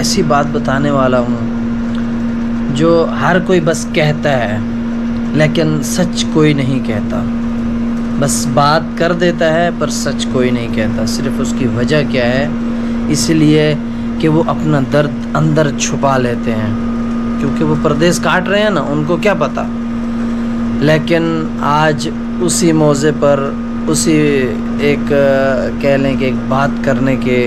ایسی بات بتانے والا ہوں جو ہر کوئی بس کہتا ہے لیکن سچ کوئی نہیں کہتا. بس بات کر دیتا ہے پر سچ کوئی نہیں کہتا. صرف اس کی وجہ کیا ہے؟ اس لیے کہ وہ اپنا درد اندر چھپا لیتے ہیں، کیونکہ وہ پردیس کاٹ رہے ہیں نا، ان کو کیا پتہ. لیکن آج اسی موضوع پر اسی ایک کہہ لیں کہ ایک بات کرنے کے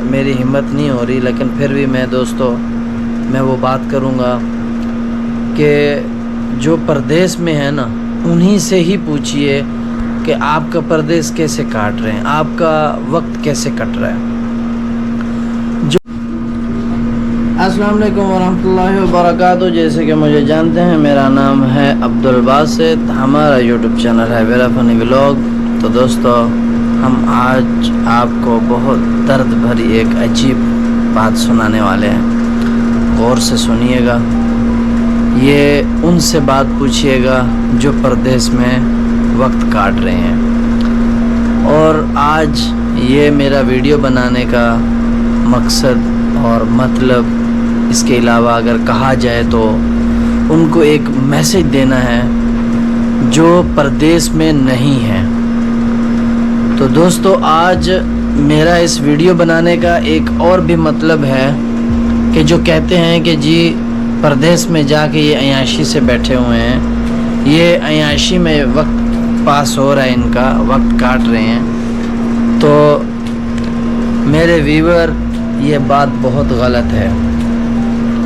میری ہمت نہیں ہو رہی، لیکن پھر بھی میں وہ بات کروں گا کہ جو پردیس میں ہے نا، انہی سے ہی پوچھئے کہ آپ کا پردیس کیسے کاٹ رہے ہیں، آپ کا وقت کیسے کٹ رہا ہے. السلام علیکم ورحمۃ اللہ وبرکاتہ. جیسے کہ مجھے جانتے ہیں، میرا نام ہے عبدالباسط، ہمارا یوٹیوب چینل ہے میرا فنی ولاگ. تو دوستو، ہم آج آپ کو بہت درد بھری ایک عجیب بات سنانے والے ہیں. غور سے سنیے گا. یہ ان سے بات پوچھیے گا جو پردیس میں وقت کاٹ رہے ہیں. اور آج یہ میرا ویڈیو بنانے کا مقصد اور مطلب، اس کے علاوہ اگر کہا جائے تو ان کو ایک میسج دینا ہے جو پردیس میں نہیں ہے. تو دوستو، آج میرا اس ویڈیو بنانے کا ایک اور بھی مطلب ہے کہ جو کہتے ہیں کہ جی پردیس میں جا کے یہ عیاشی سے بیٹھے ہوئے ہیں، یہ عیاشی میں وقت پاس ہو رہا ہے، ان کا وقت کاٹ رہے ہیں. تو میرے ویور، یہ بات بہت غلط ہے،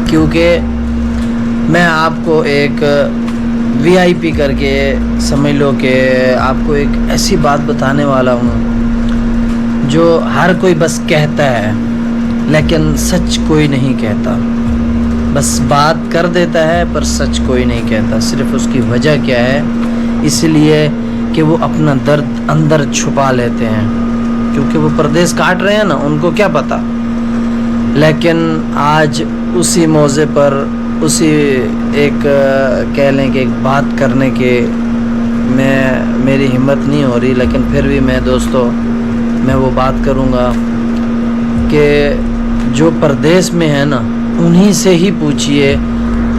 کیونکہ میں آپ کو ایک VIP کر کے سمجھ لو کہ آپ کو ایک ایسی بات بتانے والا ہوں جو ہر کوئی بس کہتا ہے لیکن سچ کوئی نہیں کہتا. بس بات کر دیتا ہے پر سچ کوئی نہیں کہتا. صرف اس کی وجہ کیا ہے؟ اس لیے کہ وہ اپنا درد اندر چھپا لیتے ہیں، کیونکہ وہ پردیس کاٹ رہے ہیں نا، ان کو کیا پتہ. لیکن آج اسی موضوع پر اسی ایک کہہ لیں کہ ایک بات کرنے کے میری ہمت نہیں ہو رہی، لیکن پھر بھی میں وہ بات کروں گا کہ جو پردیس میں ہے نا، انہی سے ہی پوچھئے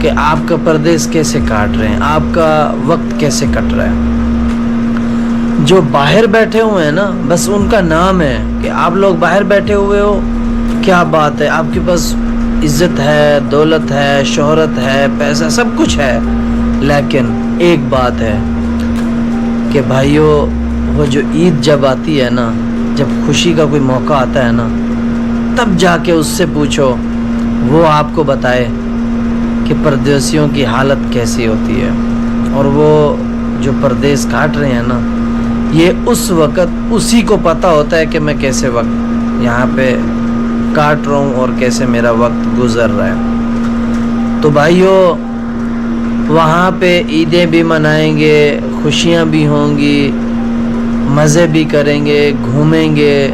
کہ آپ کا پردیس کیسے کاٹ رہے ہیں، آپ کا وقت کیسے کٹ رہا ہے. جو باہر بیٹھے ہوئے ہیں نا، بس ان کا نام ہے کہ آپ لوگ باہر بیٹھے ہوئے ہو، کیا بات ہے، آپ کے پاس عزت ہے، دولت ہے، شہرت ہے، پیسہ، سب کچھ ہے. لیکن ایک بات ہے کہ بھائیو، وہ جو عید جب آتی ہے نا، جب خوشی کا کوئی موقع آتا ہے نا، تب جا کے اس سے پوچھو، وہ آپ کو بتائے کہ پردیسیوں کی حالت کیسی ہوتی ہے. اور وہ جو پردیس کاٹ رہے ہیں نا، یہ اس وقت اسی کو پتہ ہوتا ہے کہ میں کیسے وقت یہاں پہ کاٹ رہا ہوں اور کیسے میرا وقت گزر رہا ہے. تو بھائیو، وہاں پہ عیدیں بھی منائیں گے، خوشیاں بھی ہوں گی، مزے بھی کریں گے، گھومیں گے،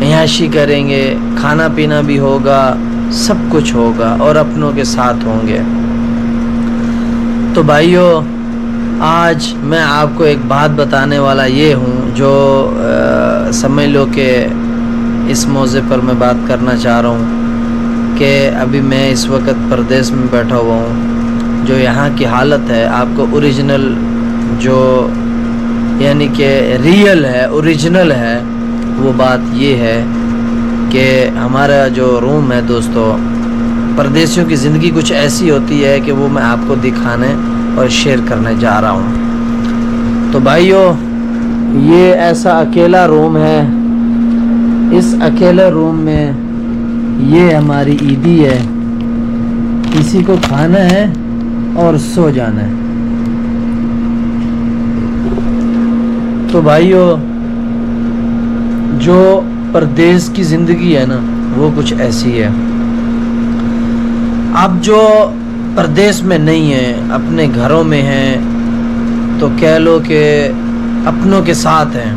عیاشی کریں گے، کھانا پینا بھی ہوگا، سب کچھ ہوگا اور اپنوں کے ساتھ ہوں گے. تو بھائیو، آج میں آپ کو ایک بات بتانے والا یہ ہوں جو سمجھ لو کہ اس موضوع پر میں بات کرنا چاہ رہا ہوں کہ ابھی میں اس وقت پردیس میں بیٹھا ہوا ہوں. جو یہاں کی حالت ہے، آپ کو اوریجنل جو یعنی کہ ریئل ہے، اوریجنل ہے، وہ بات یہ ہے کہ ہمارا جو روم ہے دوستو، پردیسیوں کی زندگی کچھ ایسی ہوتی ہے کہ وہ میں آپ کو دکھانے اور شیئر کرنے جا رہا ہوں. تو بھائیو، یہ ایسا اکیلا روم ہے. اس اکیلے روم میں یہ ہماری عیدی ہے، اسی کو کھانا ہے اور سو جانا ہے. تو بھائیو، جو پردیس کی زندگی ہے نا، وہ کچھ ایسی ہے. اب جو پردیس میں نہیں ہیں، اپنے گھروں میں ہیں، تو کہہ لو کہ اپنوں کے ساتھ ہیں،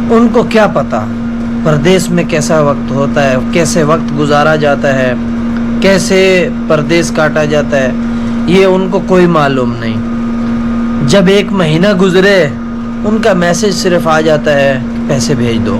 ان کو کیا پتہ پردیس میں کیسا وقت ہوتا ہے، کیسے وقت گزارا جاتا ہے، کیسے پردیس کاٹا جاتا ہے. یہ ان کو کوئی معلوم نہیں. جب 1 مہینہ گزرے، ان کا میسج صرف آ جاتا ہے پیسے بھیج دو.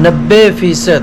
90%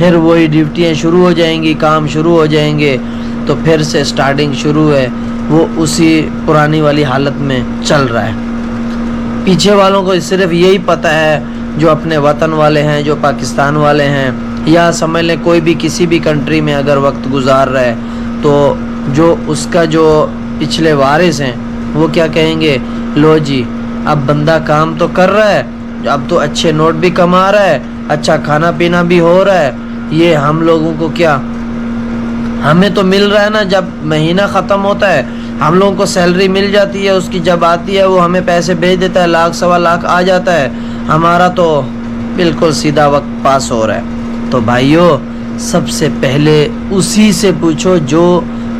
پھر وہی ڈیوٹیاں شروع ہو جائیں گی، کام شروع ہو جائیں گے، تو پھر سے سٹارٹنگ شروع ہے، وہ اسی پرانی والی حالت میں چل رہا ہے۔ پیچھے والوں کو صرف یہی پتہ ہے، جو اپنے وطن والے ہیں، جو پاکستان والے ہیں، یا سمجھ لیں کوئی بھی کسی بھی کنٹری میں اگر وقت گزار رہا ہے، تو جو اس کا جو پچھلے وارث ہیں وہ کیا کہیں گے، لو جی اب بندہ کام تو کر رہا ہے، اب تو اچھے نوٹ بھی کما رہا ہے، اچھا کھانا پینا بھی ہو رہا ہے، یہ ہم لوگوں کو کیا، ہمیں تو مل رہا ہے نا، جب مہینہ ختم ہوتا ہے ہم لوگوں کو سیلری مل جاتی ہے، اس کی جب آتی ہے وہ ہمیں پیسے بھیج دیتا ہے، 1,00,000 سوا لاکھ آ جاتا ہے، ہمارا تو بالکل سیدھا وقت پاس ہو رہا ہے۔ تو بھائیو سب سے پہلے اسی سے پوچھو جو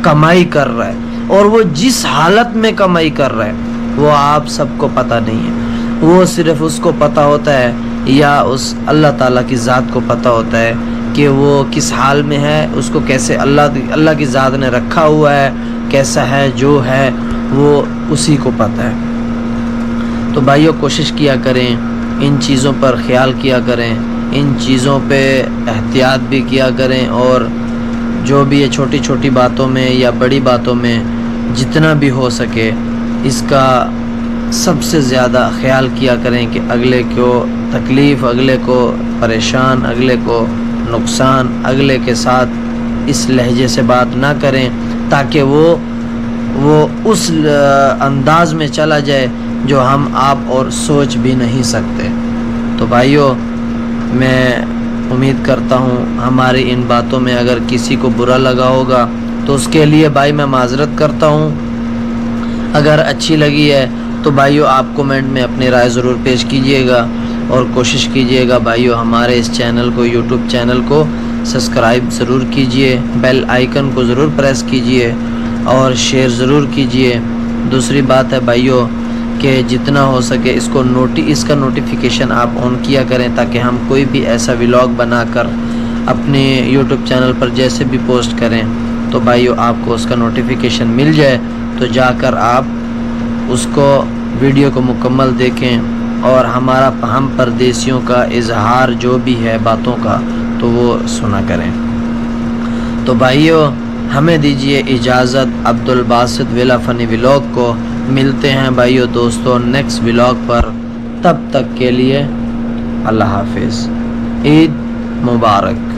کمائی کر رہا ہے، اور وہ جس حالت میں کمائی کر رہا ہے وہ آپ سب کو پتہ نہیں ہے، وہ صرف اس کو پتہ ہوتا ہے، یا اس اللہ تعالیٰ کی ذات کو پتہ ہوتا ہے کہ وہ کس حال میں ہے، اس کو کیسے اللہ کی ذات نے رکھا ہوا ہے، کیسا ہے، جو ہے وہ اسی کو پتہ ہے۔ تو بھائیو کوشش کیا کریں، ان چیزوں پر خیال کیا کریں، ان چیزوں پہ احتیاط بھی کیا کریں، اور جو بھی یہ چھوٹی چھوٹی باتوں میں یا بڑی باتوں میں جتنا بھی ہو سکے اس کا سب سے زیادہ خیال کیا کریں کہ اگلے کو تکلیف، اگلے کو پریشان، اگلے کو نقصان، اگلے کے ساتھ اس لہجے سے بات نہ کریں، تاکہ وہ اس انداز میں چلا جائے جو ہم آپ اور سوچ بھی نہیں سکتے۔ تو بھائیو میں امید کرتا ہوں ہماری ان باتوں میں اگر کسی کو برا لگا ہوگا تو اس کے لیے بھائی میں معذرت کرتا ہوں، اگر اچھی لگی ہے تو بھائیو آپ کومنٹ میں اپنی رائے ضرور پیش کیجئے گا، اور کوشش کیجئے گا بھائیو ہمارے اس چینل کو، یوٹیوب چینل کو سبسکرائب ضرور کیجئے، بیل آئیکن کو ضرور پریس کیجئے، اور شیئر ضرور کیجئے۔ دوسری بات ہے بھائیو کہ جتنا ہو سکے اس کا نوٹیفیکیشن آپ آن کیا کریں، تاکہ ہم کوئی بھی ایسا ولاگ بنا کر اپنے یوٹیوب چینل پر جیسے بھی پوسٹ کریں تو بھائیو آپ کو اس کا نوٹیفیکیشن مل جائے، تو جا کر آپ اس کو ویڈیو کو مکمل دیکھیں، اور ہم پردیسیوں کا اظہار جو بھی ہے باتوں کا تو وہ سنا کریں۔ تو بھائیو ہمیں دیجئے اجازت، عبدالباسط ویلا فنی ولاگ کو ملتے ہیں بھائیو دوستوں نیکسٹ ولاگ پر، تب تک کے لیے اللہ حافظ، عید مبارک۔